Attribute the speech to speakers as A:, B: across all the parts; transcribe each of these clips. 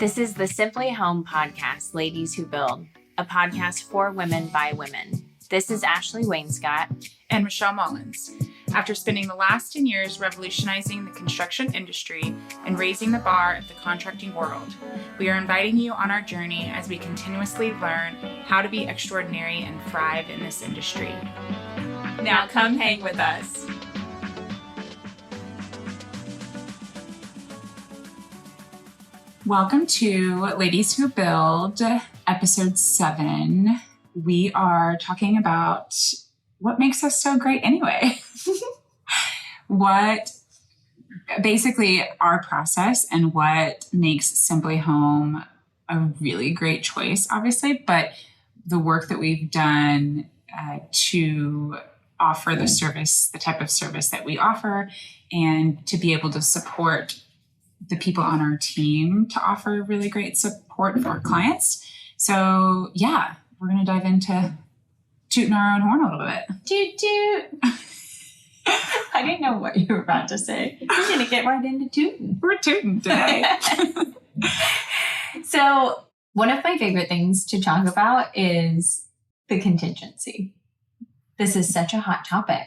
A: This is the Simply Home podcast, Ladies Who Build, a podcast for women by women. This is Ashley Wainscott
B: and Michelle Mullins. After spending the last 10 years revolutionizing the construction industry and raising the bar of the contracting world, we are inviting you on our journey as we continuously learn how to be extraordinary and thrive in this industry. Now come hang with us. Welcome to Ladies Who Build, episode 7. We are talking about what makes us so great anyway. What basically our process and what makes Simply Home a really great choice, obviously, but the work that we've done to offer the service, the type of service that we offer, and to be able to support the people on our team to offer really great support for our clients. So yeah, we're going to dive into tooting our own horn a little bit.
A: Toot toot. I didn't know what you were about to say. We're going to get right into tooting.
B: We're tooting today.
A: So one of my favorite things to talk about is the contingency. This is such a hot topic.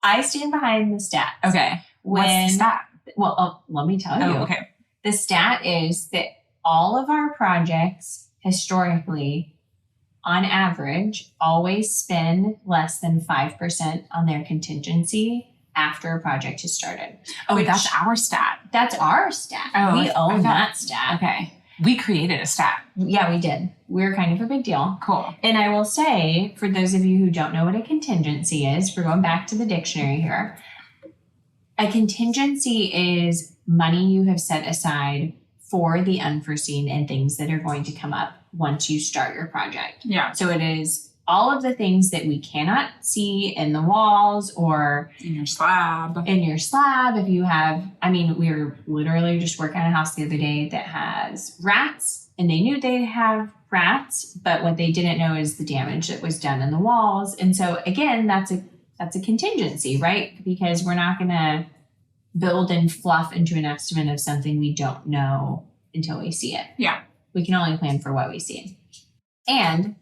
A: I stand behind the stat.
B: Okay. What's the stat?
A: Well, let me tell you.
B: Okay.
A: The stat is that all of our projects historically, on average, always spend less than 5% on their contingency after a project has started.
B: Oh, that's our stat.
A: That's our stat.
B: Oh,
A: we own that stat.
B: Okay. We created a stat.
A: Yeah, we did. We're kind of a big deal.
B: Cool.
A: And I will say, for those of you who don't know what a contingency is, we're going back to the dictionary here. A contingency is money you have set aside for the unforeseen and things that are going to come up once you start your project.
B: Yeah.
A: So it is all of the things that we cannot see in the walls or
B: in your slab.
A: If you have, we were literally just working on a house the other day that has rats, and they knew they have rats, but what they didn't know is the damage that was done in the walls. And so again, that's a contingency, right? Because we're not going to build and fluff into an estimate of something we don't know until we see it.
B: Yeah.
A: We can only plan for what we see. And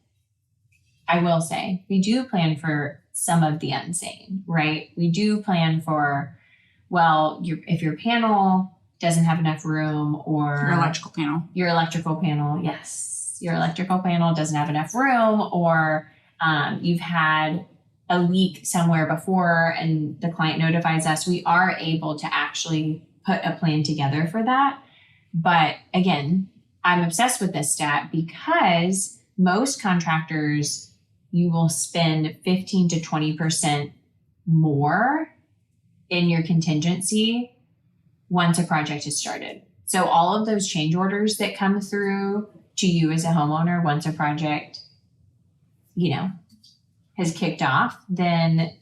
A: I will say, we do plan for some of the unseen, right? We do plan for, if your panel doesn't have enough room, or
B: your electrical panel,
A: yes. Your electrical panel doesn't have enough room, or you've had a leak somewhere before and the client notifies us, we are able to actually put a plan together for that. But again, I'm obsessed with this stat because most contractors, you will spend 15 to 20% more in your contingency once a project is started. So all of those change orders that come through to you as a homeowner once a project, has kicked off, then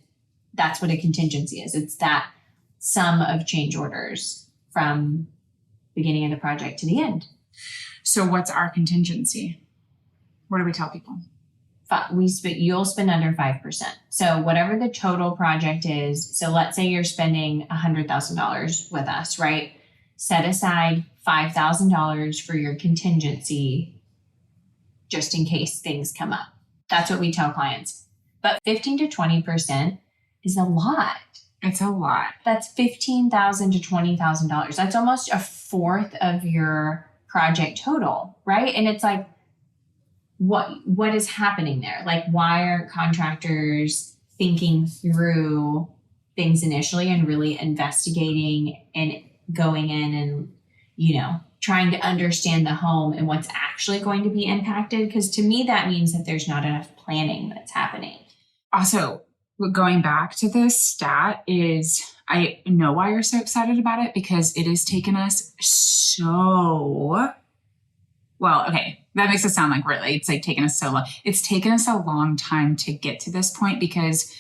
A: that's what a contingency is. It's that sum of change orders from beginning of the project to the end.
B: So what's our contingency? What do we tell people?
A: You'll spend under 5%. So whatever the total project is, so let's say you're spending $100,000 with us, right? Set aside $5,000 for your contingency just in case things come up. That's what we tell clients. But 15 to 20% is a lot.
B: It's a lot.
A: That's $15,000 to $20,000. That's almost a fourth of your project total, right? And it's like, what is happening there? Like, why aren't contractors thinking through things initially and really investigating and going in and, trying to understand the home and what's actually going to be impacted? Because to me, that means that there's not enough planning that's happening.
B: Also, going back to this stat is, I know why you're so excited about it, because it has taken us that makes it sound like really, it's like taken us so long. It's taken us a long time to get to this point, because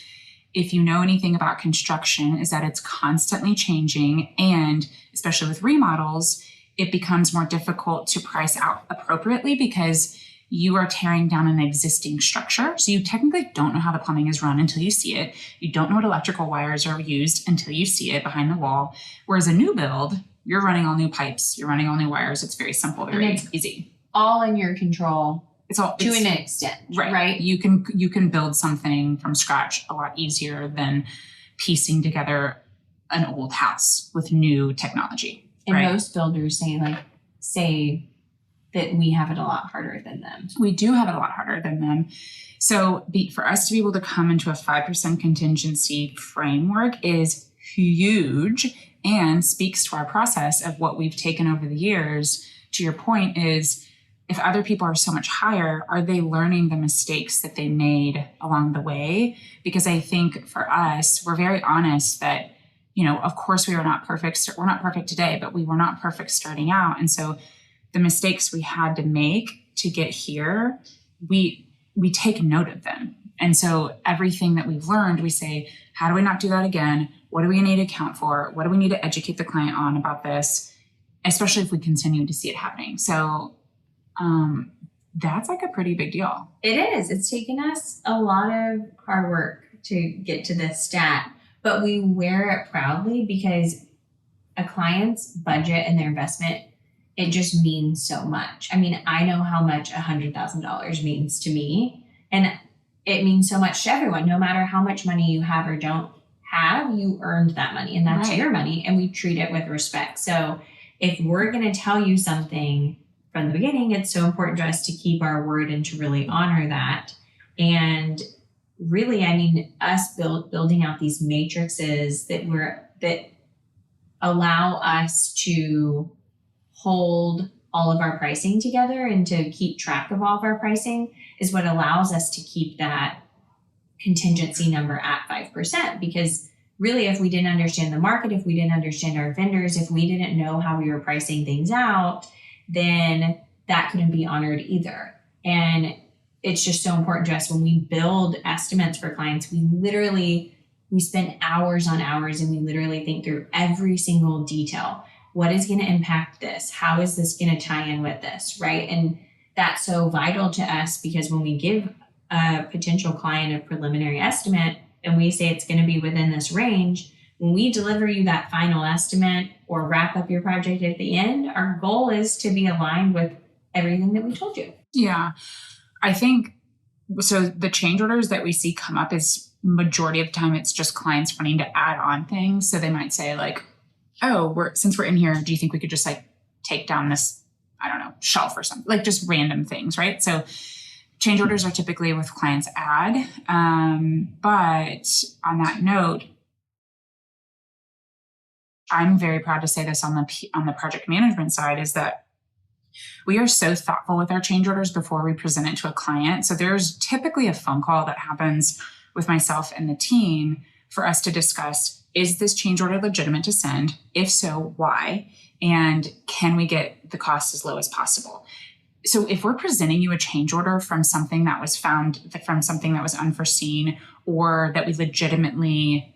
B: if you know anything about construction, is that it's constantly changing, and especially with remodels, it becomes more difficult to price out appropriately because you are tearing down an existing structure. So you technically don't know how the plumbing is run until you see it. You don't know what electrical wires are used until you see it behind the wall. Whereas a new build, you're running all new pipes, you're running all new wires. It's very simple, very easy.
A: All in your control.
B: It's all
A: to an extent, right?
B: You can build something from scratch a lot easier than piecing together an old house with new technology.
A: And most builders say that we have it a lot harder than them.
B: We do have it a lot harder than them. So for us to be able to come into a 5% contingency framework is huge and speaks to our process of what we've taken over the years. To your point is, if other people are so much higher, are they learning the mistakes that they made along the way? Because I think for us, we're very honest that, of course we are not perfect. We're not perfect today, but we were not perfect starting out. And so the mistakes we had to make to get here, we take note of them. And so everything that we've learned, we say, how do we not do that again? What do we need to account for? What do we need to educate the client on about this? Especially if we continue to see it happening. So that's a pretty big deal.
A: It is. It's taken us a lot of hard work to get to this stat, but we wear it proudly because a client's budget and their investment, it just means so much. I mean, I know how much $100,000 means to me, and it means so much to everyone. No matter how much money you have or don't have, you earned that money, and that's your money, and we treat it with respect. So if we're going to tell you something from the beginning, it's so important to us to keep our word and to really honor that. And really, I mean, us building out these matrices that allow us to hold all of our pricing together and to keep track of all of our pricing is what allows us to keep that contingency number at 5%. Because really, if we didn't understand the market, if we didn't understand our vendors, if we didn't know how we were pricing things out, then that couldn't be honored either. And it's just so important to us when we build estimates for clients, we spend hours on hours and we literally think through every single detail. What is going to impact this? How is this going to tie in with this, right? And that's so vital to us because when we give a potential client a preliminary estimate and we say it's going to be within this range, when we deliver you that final estimate or wrap up your project at the end, our goal is to be aligned with everything that we told you.
B: Yeah. I think, so the change orders that we see come up is majority of the time, it's just clients wanting to add on things. So they might say since we're in here, do you think we could just take down this, shelf or something, just random things, right? So change orders are typically with clients add. But on that note, I'm very proud to say this on the project management side is that we are so thoughtful with our change orders before we present it to a client. So there's typically a phone call that happens with myself and the team for us to discuss, is this change order legitimate to send? If so, why? And can we get the cost as low as possible? So if we're presenting you a change order from something that was unforeseen, or that we legitimately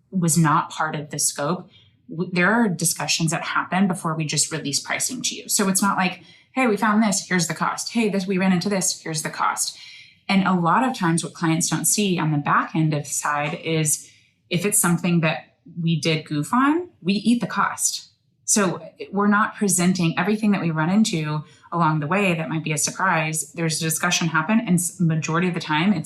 B: was not part of the scope, there are discussions that happen before we just release pricing to you. So it's not like, hey, we found this, here's the cost. Hey, we ran into this, here's the cost. And a lot of times what clients don't see on the back end of the side is if it's something that we did goof on, we eat the cost. So we're not presenting everything that we run into along the way that might be a surprise. There's a discussion happen, and majority of the time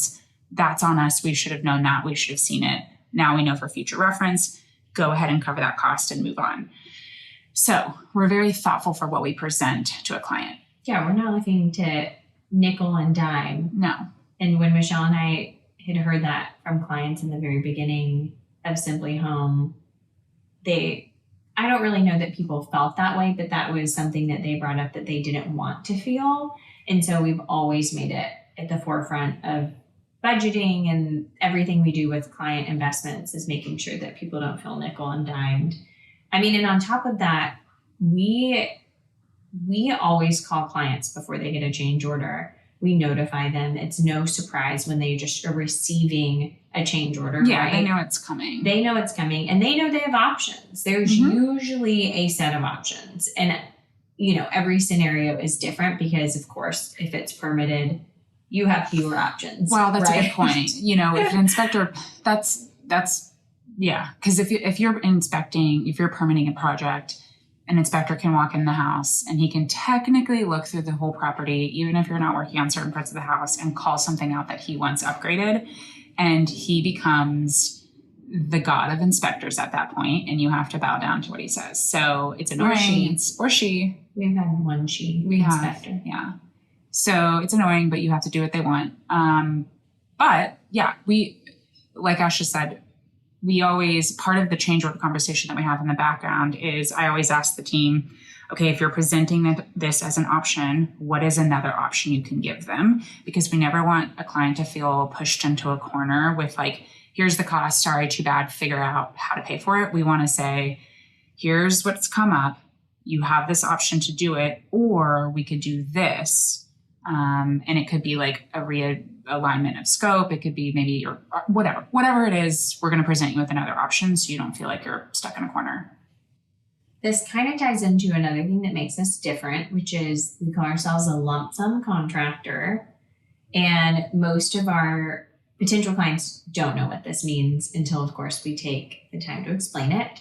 B: that's on us. We should have known that. We should have seen it. Now we know for future reference. Go ahead and cover that cost and move on. So we're very thoughtful for what we present to a client.
A: Yeah, we're not looking to nickel and dime.
B: No.
A: And when Michelle and I had heard that from clients in the very beginning of Simply Home, I don't really know that people felt that way, but that was something that they brought up that they didn't want to feel. And so we've always made it at the forefront of budgeting, and everything we do with client investments is making sure that people don't feel nickel and dimed. I mean, and on top of that, we always call clients before they get a change order. We notify them. It's no surprise when they just are receiving a change order.
B: Yeah,
A: right?
B: They know it's coming.
A: They know it's coming, and they know they have options. There's usually a set of options. And, every scenario is different because, of course, if it's permitted, you have fewer options.
B: Well, that's
A: right?
B: a good point. If an inspector, that's yeah. Because if you're permitting a project an inspector can walk in the house and he can technically look through the whole property, even if you're not working on certain parts of the house, and call something out that he wants upgraded. And he becomes the god of inspectors at that point, and you have to bow down to what he says. So it's annoying. Or she.
A: We've had one inspector.
B: Yeah. So it's annoying, but you have to do what they want. But yeah, like Ash just said, we always, part of the change order conversation that we have in the background is I always ask the team, okay, if you're presenting this as an option, what is another option you can give them? Because we never want a client to feel pushed into a corner with like, here's the cost, sorry, too bad, figure out how to pay for it. We want to say, here's what's come up. You have this option to do it, or we could do this. And it could be like a realignment of scope. It could be maybe or whatever it is, we're going to present you with another option so you don't feel like you're stuck in a corner.
A: This kind of ties into another thing that makes us different, which is we call ourselves a lump sum contractor. And most of our potential clients don't know what this means until, of course, we take the time to explain it.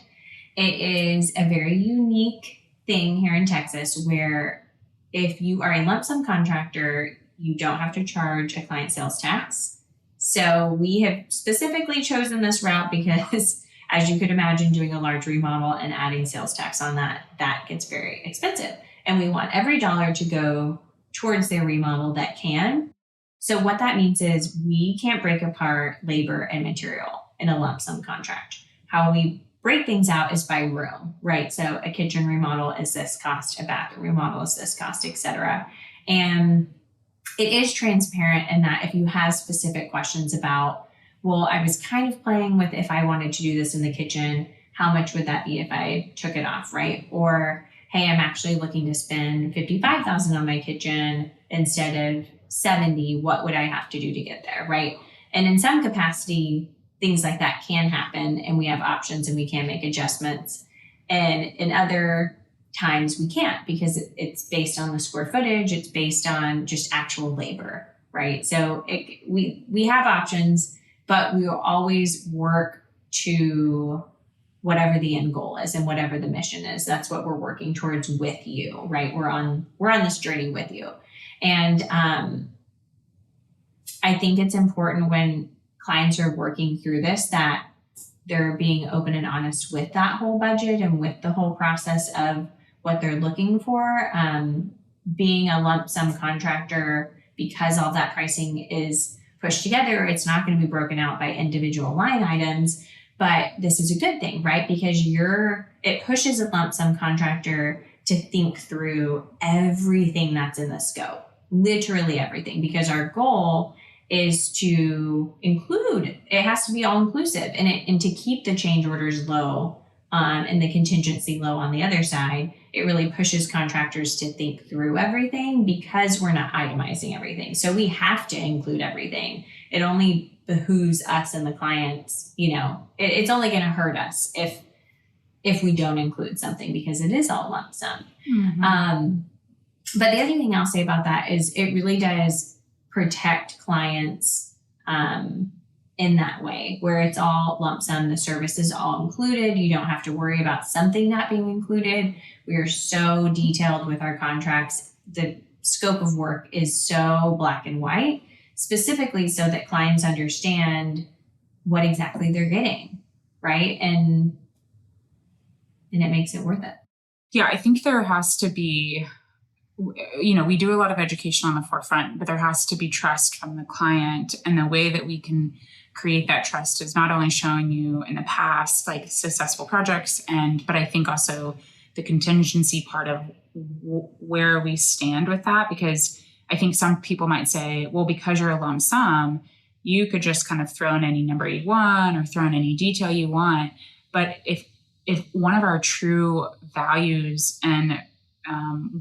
A: It is a very unique thing here in Texas where if you are a lump sum contractor, you don't have to charge a client sales tax. So we have specifically chosen this route because, as you could imagine, doing a large remodel and adding sales tax on that gets very expensive. And we want every dollar to go towards their remodel that can. So what that means is we can't break apart labor and material in a lump sum contract. How we break things out is by room, right? So a kitchen remodel is this cost, a bathroom remodel is this cost, etc. And it is transparent in that if you have specific questions about, well, I was kind of playing with if I wanted to do this in the kitchen, how much would that be if I took it off, right? Or, hey, I'm actually looking to spend $55,000 on my kitchen instead of $70,000. What would I have to do to get there, right? And in some capacity, things like that can happen, and we have options and we can make adjustments. And in other times we can't because it's based on the square footage, it's based on just actual labor, right? So we have options, but we will always work to whatever the end goal is and whatever the mission is. That's what we're working towards with you, right? We're on this journey with you. And I think it's important when clients are working through this that they're being open and honest with that whole budget and with the whole process of what they're looking for. Being a lump sum contractor, because all that pricing is pushed together, it's not going to be broken out by individual line items, but this is a good thing, right? Because it pushes a lump sum contractor to think through everything that's in the scope, literally everything, because our goal is to include, it has to be all inclusive and to keep the change orders low and the contingency low on the other side. It really pushes contractors to think through everything because we're not itemizing everything. So we have to include everything. It only behooves us and the clients, it's only going to hurt us if we don't include something because it is all lump sum. Mm-hmm. But the other thing I'll say about that is it really does protect clients in that way where it's all lump sum, the service is all included. You don't have to worry about something not being included. We are so detailed with our contracts. The scope of work is so black and white, specifically so that clients understand what exactly they're getting, right? And it makes it worth it.
B: Yeah, I think there has to be, we do a lot of education on the forefront, but there has to be trust from the client. And the way that we can create that trust is not only showing you in the past, like successful projects, but I think also the contingency part of where we stand with that, because I think some people might say, well, because you're a lump sum, you could just kind of throw in any number you want or throw in any detail you want. But if one of our true values and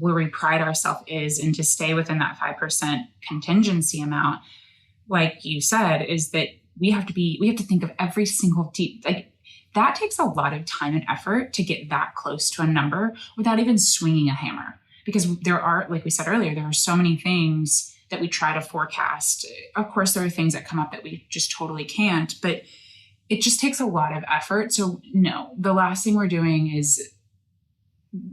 B: where we pride ourselves is and to stay within that 5% contingency amount, like you said, is that we have to think of every single that takes a lot of time and effort to get that close to a number without even swinging a hammer. Because there are, like we said earlier, there are so many things that we try to forecast. Of course, there are things that come up that we just totally can't, but it just takes a lot of effort. So no, the last thing we're doing is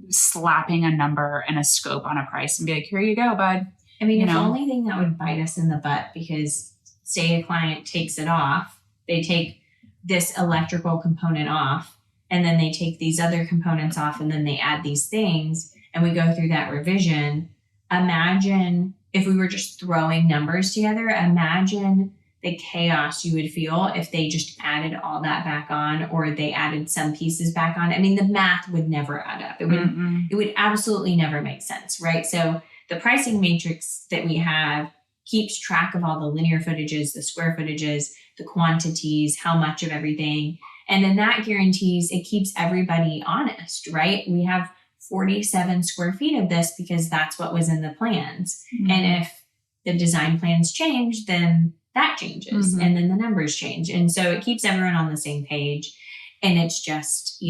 B: slapping a number and a scope on a price and be like, here you go, bud.
A: I mean, if the only thing that would bite us in the butt, because say a client takes it off, they take this electrical component off, and then they take these other components off, and then they add these things, and we go through that revision. Imagine if we were just throwing numbers together, imagine the chaos you would feel if they just added all that back on, or they added some pieces back on. I mean, the math would never add up. It would absolutely never make sense, right? So the pricing matrix that we have keeps track of all the linear footages, the square footages, the quantities, how much of everything. And then that guarantees it keeps everybody honest, right? We have 47 square feet of this because that's what was in the plans. Mm-hmm. And if the design plans change, then that changes, mm-hmm. and then the numbers change. And so it keeps everyone on the same page. And it's just,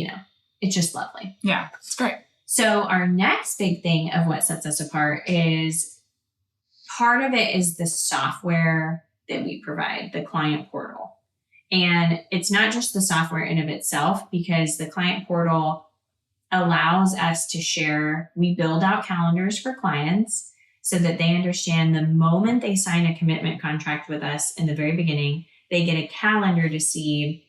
A: it's just lovely.
B: Yeah, it's great.
A: So our next big thing of what sets us apart is part of it is the software that we provide, the client portal. And it's not just the software in of itself, because the client portal allows us to share, we build out calendars for clients so that they understand the moment they sign a commitment contract with us in the very beginning, they get a calendar to see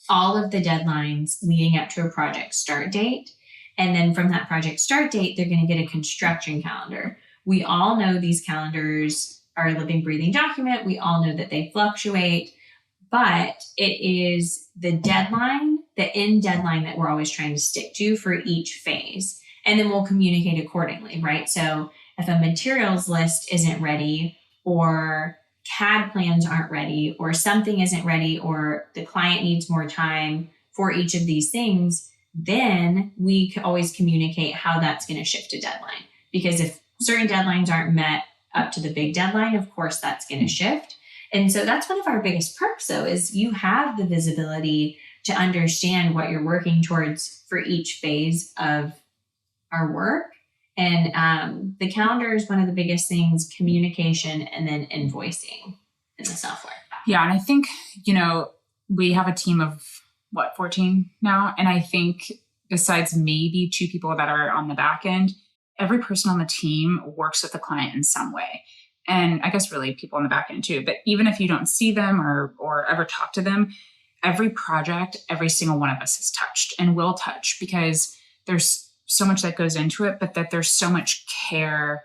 A: all of the deadlines leading up to a project start date. And then from that project start date, they're going to get a construction calendar. We all know these calendars are a living, breathing document. We all know that they fluctuate, but it is the deadline, the end deadline that we're always trying to stick to for each phase. And then we'll communicate accordingly, right? So if a materials list isn't ready, or CAD plans aren't ready, or something isn't ready, or the client needs more time for each of these things, then we can always communicate how that's going to shift a deadline. Because if certain deadlines aren't met up to the big deadline, of course, that's going to shift. And so that's one of our biggest perks, though, is you have the visibility to understand what you're working towards for each phase of our work. And the calendar is one of the biggest things, communication, and then invoicing in the software.
B: Yeah. And I think, we have a team of 14 now. And I think besides maybe 2 people that are on the back end, every person on the team works with the client in some way. And I guess really people on the back end too. But even if you don't see them or ever talk to them, every project, every single one of us has touched and will touch, because there's so much that goes into it, but that there's so much care.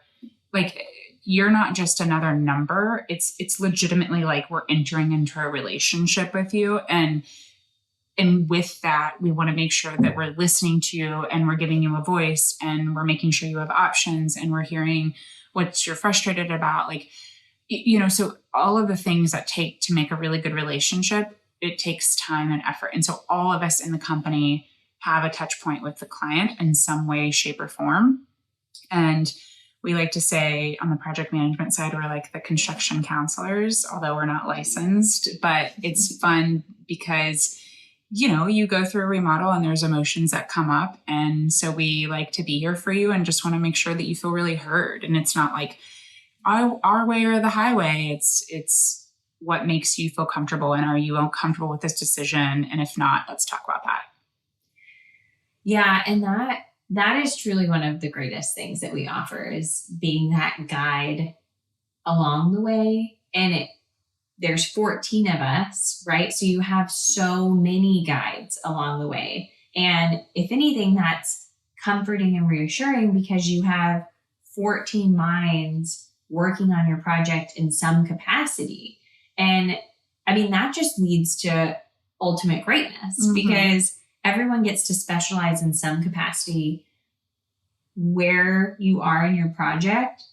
B: Like, you're not just another number. It's legitimately like we're entering into a relationship with you. And with that, we want to make sure that we're listening to you and we're giving you a voice, and we're making sure you have options, and we're hearing what you're frustrated about. Like, so all of the things that take to make a really good relationship, it takes time and effort. And so all of us in the company have a touch point with the client in some way, shape, or form. And we like to say on the project management side, we're like the construction counselors, although we're not licensed. But it's fun because, you go through a remodel and there's emotions that come up. And so we like to be here for you and just want to make sure that you feel really heard. And it's not like our way or the highway. It's what makes you feel comfortable. And are you comfortable with this decision? And if not, let's talk about that.
A: Yeah. And that is truly one of the greatest things that we offer, is being that guide along the way. And there's 14 of us, right? So you have so many guides along the way. And if anything, that's comforting and reassuring, because you have 14 minds working on your project in some capacity. And I mean, that just leads to ultimate greatness, mm-hmm. because everyone gets to specialize in some capacity. Where you are in your project,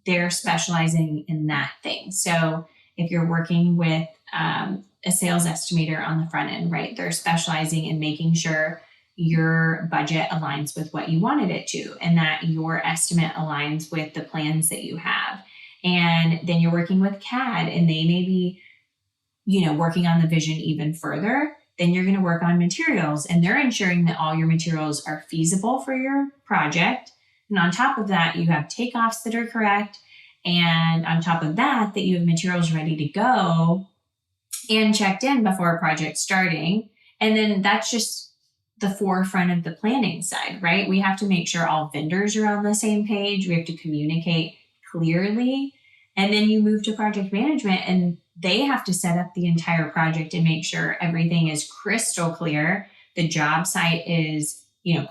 A: they're specializing in that thing. So if you're working with a sales estimator on the front end, right, they're specializing in making sure your budget aligns with what you wanted it to, and that your estimate aligns with the plans that you have. And then you're working with CAD, and they may be, working on the vision even further. Then you're going to work on materials, and they're ensuring that all your materials are feasible for your project. And on top of that, you have takeoffs that are correct. And on top of that, you have materials ready to go and checked in before a project starting. And then that's just the forefront of the planning side, right? We have to make sure all vendors are on the same page. We have to communicate clearly. And then you move to project management and they have to set up the entire project and make sure everything is crystal clear. The job site is,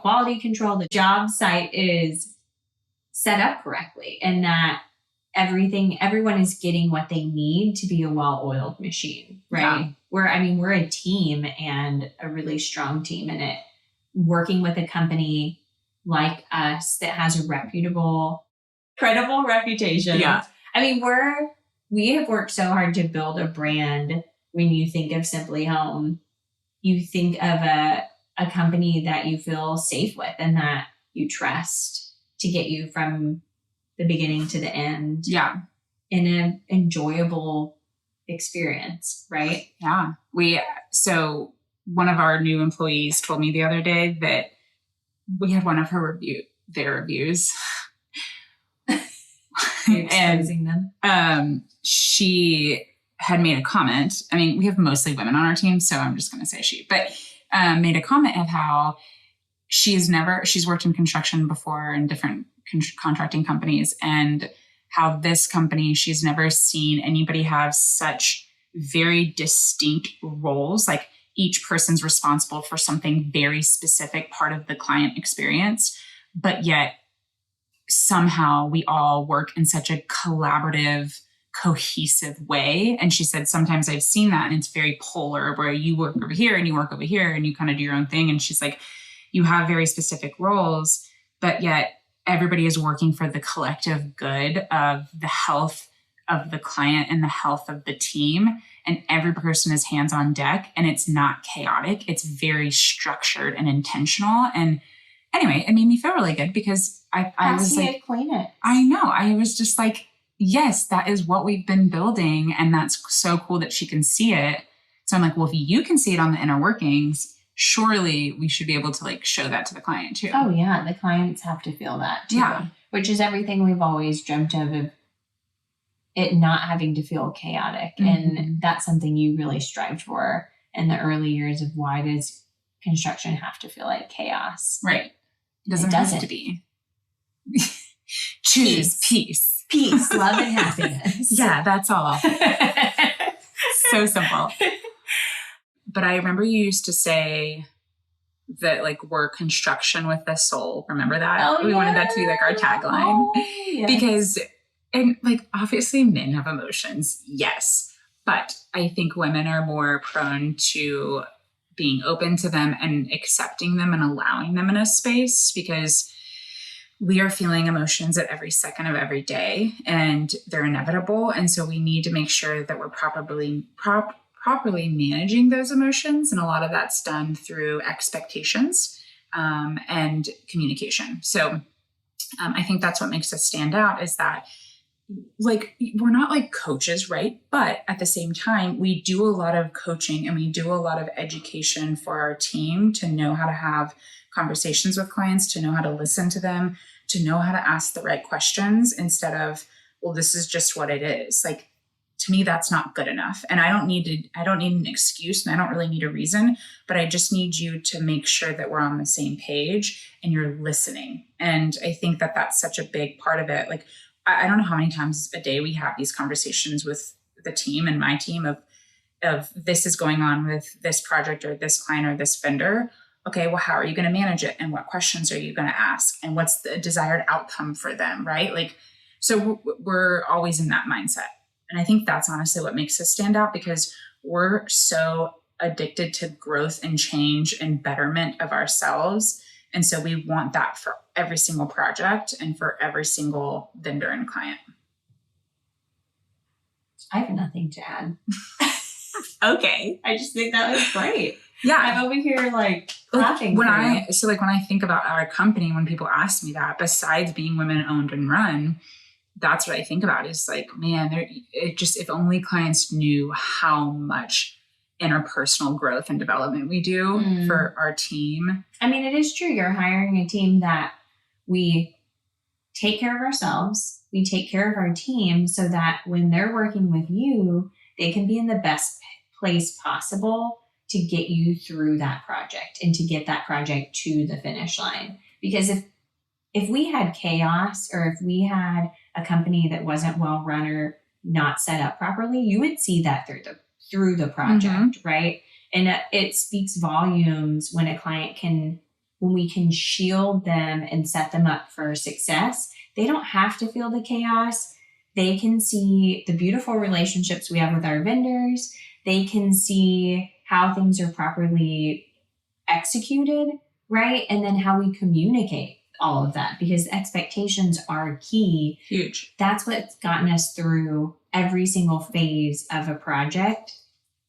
A: quality control. The job site is set up correctly and that everyone is getting what they need to be a well-oiled machine, right? Yeah. We're a team and a really strong team in it. Working with a company like us that has a reputable, credible reputation.
B: Yeah.
A: We have worked so hard to build a brand. When you think of Simply Home, you think of a company that you feel safe with and that you trust to get you from the beginning to the end.
B: Yeah.
A: In an enjoyable experience, right?
B: Yeah. So one of our new employees told me the other day that we had one of their reviews.
A: Exposing them.
B: She had made a comment. We have mostly women on our team, so I'm just going to say she, but made a comment of how she's worked in construction before in different contracting companies, and how this company, she's never seen anybody have such very distinct roles. Like each person's responsible for something very specific part of the client experience, but yet somehow we all work in such a collaborative, cohesive way. And she said, sometimes I've seen that and it's very polar where you work over here and you work over here and you kind of do your own thing. And she's like, you have very specific roles, but yet everybody is working for the collective good of the health of the client and the health of the team. And every person is hands on deck and it's not chaotic. It's very structured and intentional. And anyway, it made me feel really good because I was like, I know. I was just like, yes, that is what we've been building. And that's so cool that she can see it. So I'm like, well, if you can see it on the inner workings, surely we should be able to show that to the client too.
A: Oh yeah. The clients have to feel that too.
B: Yeah. Which
A: is everything we've always dreamt of it not having to feel chaotic.
B: Mm-hmm.
A: And that's something you really strived for in the early years of why does construction have to feel like chaos?
B: Right. It doesn't have to be. Choose peace.
A: Peace, love, and happiness.
B: Yeah, that's all. So simple. But I remember you used to say that we're construction with the soul. Remember that?
A: Oh,
B: we wanted that to be our tagline.
A: Oh, yes.
B: Because, and obviously men have emotions. Yes. But I think women are more prone to being open to them and accepting them and allowing them in a space because we are feeling emotions at every second of every day and they're inevitable. And so we need to make sure that we're properly managing those emotions. And a lot of that's done through expectations and communication. So I think that's what makes us stand out is that we're not coaches, right? But at the same time, we do a lot of coaching and we do a lot of education for our team to know how to have conversations with clients, to know how to listen to them, to know how to ask the right questions instead of, well, this is just what it is. To me, that's not good enough. And I don't need an excuse and I don't really need a reason, but I just need you to make sure that we're on the same page and you're listening. And I think that that's such a big part of it. I don't know how many times a day we have these conversations with the team and my team of this is going on with this project or this client or this vendor. Okay, well, how are you going to manage it? And what questions are you going to ask? And what's the desired outcome for them, right? So we're always in that mindset. And I think that's honestly what makes us stand out because we're so addicted to growth and change and betterment of ourselves. And so we want that for every single project and for every single vendor and client.
A: I have nothing to add.
B: Okay.
A: I just think that was great.
B: Yeah.
A: I'm over here clapping.
B: When I think about our company, when people ask me that, besides being women owned and run, that's what I think about is man, if only clients knew how much interpersonal growth and development we do for our team.
A: It is true. You're hiring a team that we take care of ourselves. We take care of our team so that when they're working with you, they can be in the best place possible to get you through that project and to get that project to the finish line. Because if we had chaos, or if we had a company that wasn't well run or not set up properly, you would see that through the project, right? And it speaks volumes when when we can shield them and set them up for success. They don't have to feel the chaos. They can see the beautiful relationships we have with our vendors. They can see how things are properly executed, right? And then how we communicate all of that, because expectations are key.
B: Huge.
A: That's what's gotten us through every single phase of a project.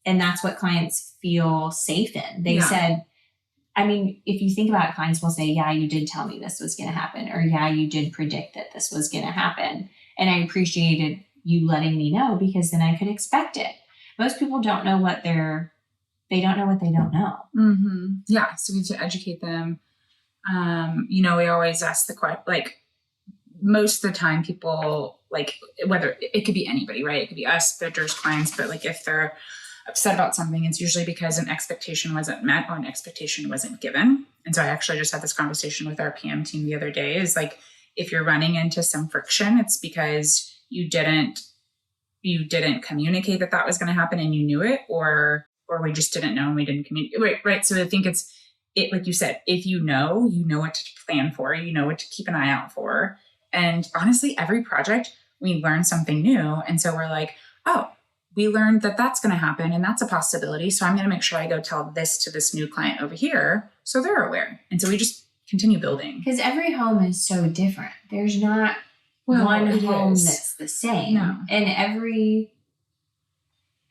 A: And that's what clients feel safe in. They said, I mean, if you think about it, clients will say, yeah, you did tell me this was going to happen, or yeah, you did predict that this was going to happen. And I appreciated you letting me know, because then I could expect it. Most people don't know they don't know what they don't know.
B: Mm-hmm. Yeah. So we have to educate them. We always ask the question, like, most of the time people, like, whether it could be anybody, right? It could be us, vendors, clients, but like if they're upset about something, it's usually because an expectation wasn't met or an expectation wasn't given. And so I actually just had this conversation with our PM team the other day, is like, if you're running into some friction, it's because you didn't communicate that was going to happen and you knew it, or we just didn't know and we didn't communicate. Right. So I think it's like you said, if you know what to plan for, you know what to keep an eye out for. And honestly, every project we learn something new. And so we're like, oh, we learned that that's going to happen and that's a possibility. So I'm going to make sure I go tell this to this new client over here, so they're aware. And so we just continue building.
A: Because every home is so different. There's not one home that's the same.
B: No.
A: And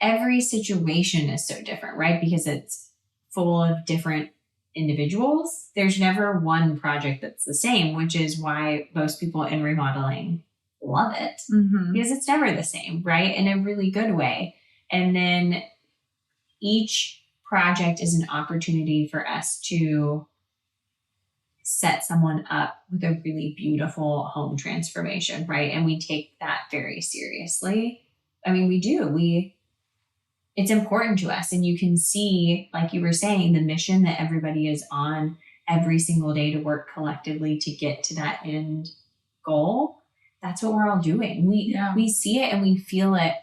A: every situation is so different, right? Because it's full of different individuals. There's never one project that's the same, which is why most people in remodeling love it, because it's never the same, right? In a really good way. And then each project is an opportunity for us to set someone up with a really beautiful home transformation, right? And we take that very seriously. I mean, we do. It's important to us. And you can see, like you were saying, the mission that everybody is on every single day to work collectively to get to that end goal. That's what we're all doing. We see it and we feel it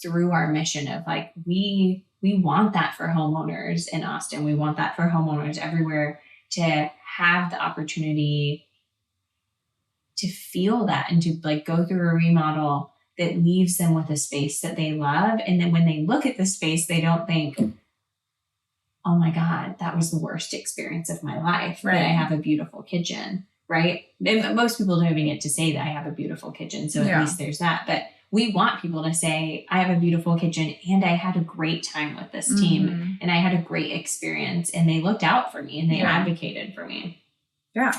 A: through our mission of like, we want that for homeowners in Austin. We want that for homeowners everywhere, to have the opportunity to feel that and to like go through a remodel that leaves them with a space that they love. And then when they look at the space, they don't think, oh my God, that was the worst experience of my life, right? That I have a beautiful kitchen, right? And most people don't even get to say that I have a beautiful kitchen. So at least there's that. But we want people to say, I have a beautiful kitchen and I had a great time with this team and I had a great experience and they looked out for me and they advocated for me.
B: Yeah.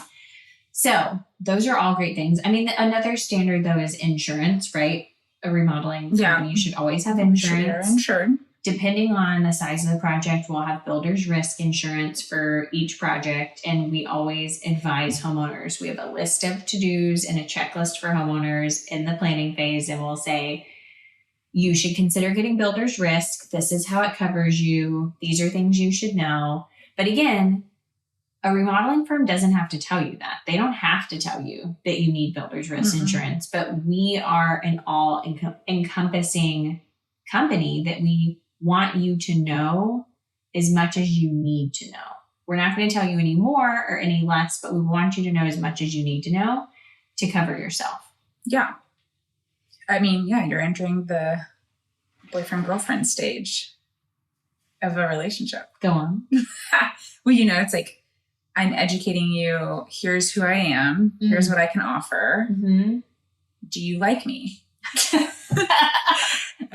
A: So those are all great things. I mean, another standard though is insurance, right? A remodeling company should always have insurance.
B: Insured.
A: Depending on the size of the project, we'll have builder's risk insurance for each project. And we always advise homeowners. We have a list of to-dos and a checklist for homeowners in the planning phase. And we'll say, you should consider getting builder's risk. This is how it covers you. These are things you should know. But again, a remodeling firm doesn't have to tell you that. They don't have to tell you that you need builder's risk insurance. But we are an all-encompassing company that we want you to know as much as you need to know. We're not going to tell you any more or any less, but we want you to know as much as you need to know to cover yourself.
B: Yeah. I mean, you're entering the boyfriend-girlfriend stage of a relationship.
A: Go on.
B: Well, it's like, I'm educating you. Here's who I am. Here's what I can offer. Do you like me?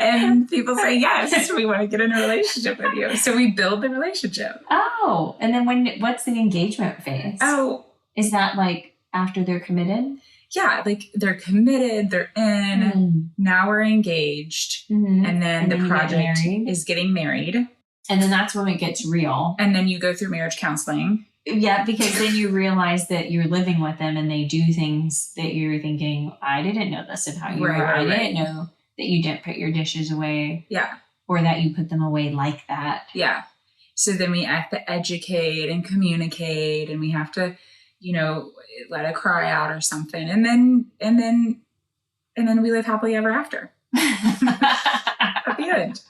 B: And people say, yes, we want to get in a relationship with you. So we build the relationship.
A: Oh, and then what's the engagement phase?
B: Oh,
A: is that like after they're committed?
B: Yeah, like they're committed, they're in, now we're engaged. And then the project is getting married.
A: And then that's when it gets real.
B: And then you go through marriage counseling.
A: Yeah, because then you realize that you're living with them and they do things that you're thinking, I didn't know this of how you were. I didn't know that you didn't put your dishes away.
B: Yeah.
A: Or that you put them away like that.
B: Yeah. So then we have to educate and communicate, and we have to, let it cry out or something. And then we live happily ever after. At the end.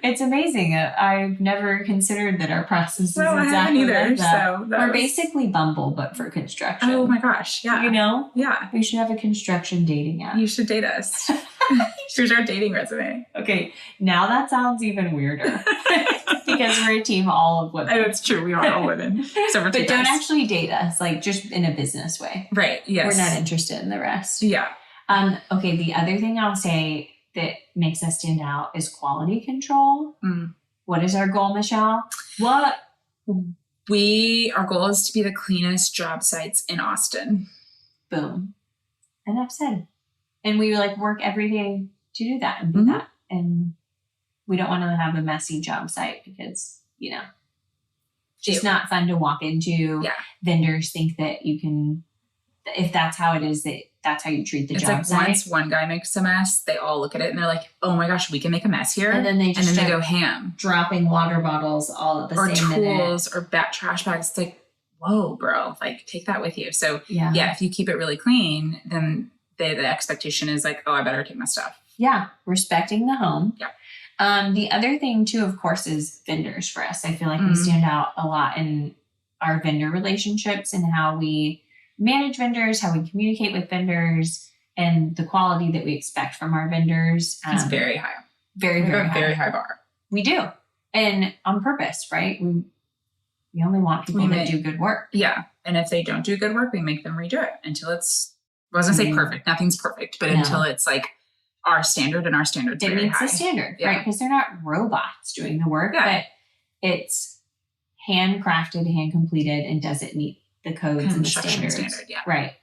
A: It's amazing. I've never considered that our process is
B: I haven't
A: exactly
B: either.
A: like that.
B: So
A: we're basically Bumble, but for construction.
B: Oh my gosh. Yeah. Yeah.
A: We should have a construction dating app.
B: You should date us. Here's our dating resume.
A: Okay. Now that sounds even weirder because we're a team all of women.
B: Oh, it's true. We are all women.
A: But don't actually date us, like just in a business way.
B: Right. Yes.
A: We're not interested in the rest.
B: Yeah.
A: Okay. The other thing I'll say that makes us stand out is quality control. What is our goal, Michelle? What?
B: Our goal is to be the cleanest job sites in Austin.
A: Boom. Enough said. And we work every day to do that and do that. And we don't want to have a messy job site because, just not fun to walk into. Yeah. Vendors think that you can, if that's how it is, that's how you treat the job site.
B: Once one guy makes a mess, they all look at it and they're like, oh my gosh, we can make a mess here.
A: And then they
B: go ham.
A: Dropping water bottles all at the same minute.
B: Or tools or trash bags. It's like, whoa, bro, take that with you. So yeah, if you keep it really clean, then the expectation is like, oh, I better take my stuff.
A: Yeah. Respecting the home.
B: Yeah.
A: The other thing too, of course, is vendors for us. I feel like we stand out a lot in our vendor relationships and how we manage vendors, how we communicate with vendors, and the quality that we expect from our vendors.
B: It's very high.
A: Very, very high.
B: Very high bar.
A: We do. And on purpose, right? We only want people that do good work.
B: Yeah. And if they don't do good work, we make them redo it until it's, I was going to say perfect. Nothing's perfect, but until it's like our standard, and our standard's very high. It meets the
A: standard, right? Because they're not robots doing the work, but it's handcrafted, hand completed, and does it meet the codes and the standards. Right.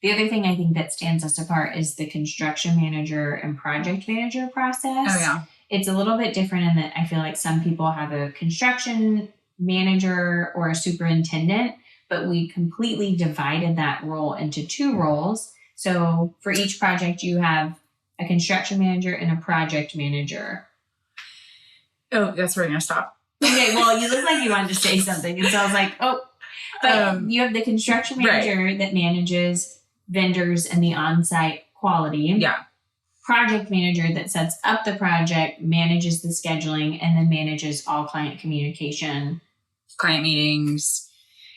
A: The other thing I think that stands us apart is the construction manager and project manager process.
B: Oh, yeah.
A: It's a little bit different in that I feel like some people have a construction manager or a superintendent, but we completely divided that role into two roles. So for each project, you have a construction manager and a project manager.
B: Oh, that's where we're going to stop.
A: Okay, well, you look like you wanted to say something. And so I was like, oh. But you have the construction manager that manages vendors and the on-site quality.
B: Yeah.
A: Project manager that sets up the project, manages the scheduling, and then manages all client communication.
B: Client meetings.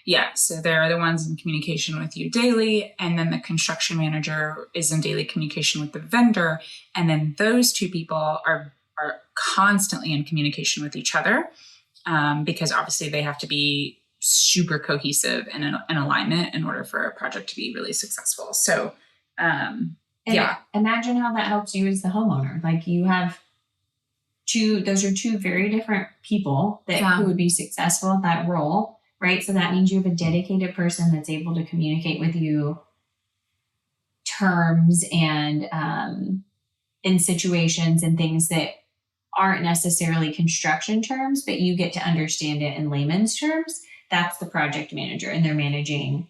B: Yeah. So they're the ones in communication with you daily. And then the construction manager is in daily communication with the vendor. And then those two people are constantly in communication with each other because obviously they have to be super cohesive and in alignment in order for a project to be really successful. So,
A: imagine how that helps you as the homeowner. Like you have those are two very different people who would be successful at that role, right? So that means you have a dedicated person that's able to communicate with you terms and in situations and things that aren't necessarily construction terms, but you get to understand it in layman's terms. That's the project manager, and they're managing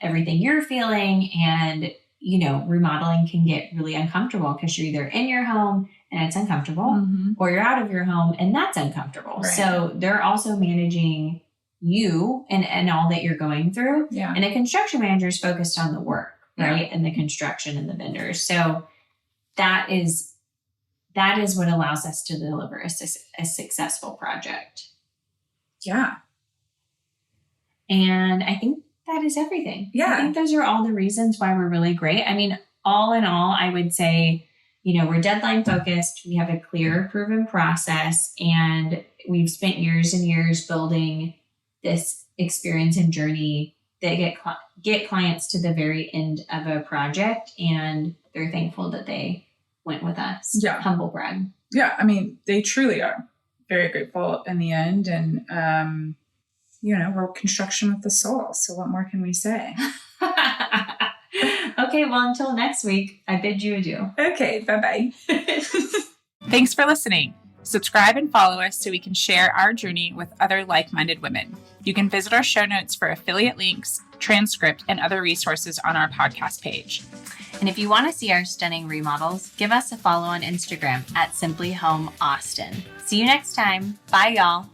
A: everything you're feeling. And, remodeling can get really uncomfortable because you're either in your home and it's uncomfortable or you're out of your home and that's uncomfortable. Right. So they're also managing you and all that you're going through. Yeah. And a construction manager is focused on the work, right? And the construction and the vendors. So that is what allows us to deliver a successful project.
B: Yeah.
A: And I think that is everything.
B: Yeah.
A: I think those are all the reasons why we're really great. I mean, all in all, I would say, we're deadline focused. We have a clear, proven process, and we've spent years and years building this experience and journey that get clients to the very end of a project, and they're thankful that they went with us.
B: Yeah.
A: Humble brag.
B: Yeah. I mean, they truly are very grateful in the end. And, we're construction with the soul. So what more can we say?
A: Okay. Well, until next week, I bid you adieu.
B: Okay. Bye-bye. Thanks for listening. Subscribe and follow us so we can share our journey with other like-minded women. You can visit our show notes for affiliate links, transcript, and other resources on our podcast page.
A: And if you want to see our stunning remodels, give us a follow on Instagram at Simply Home Austin. See you next time. Bye, y'all.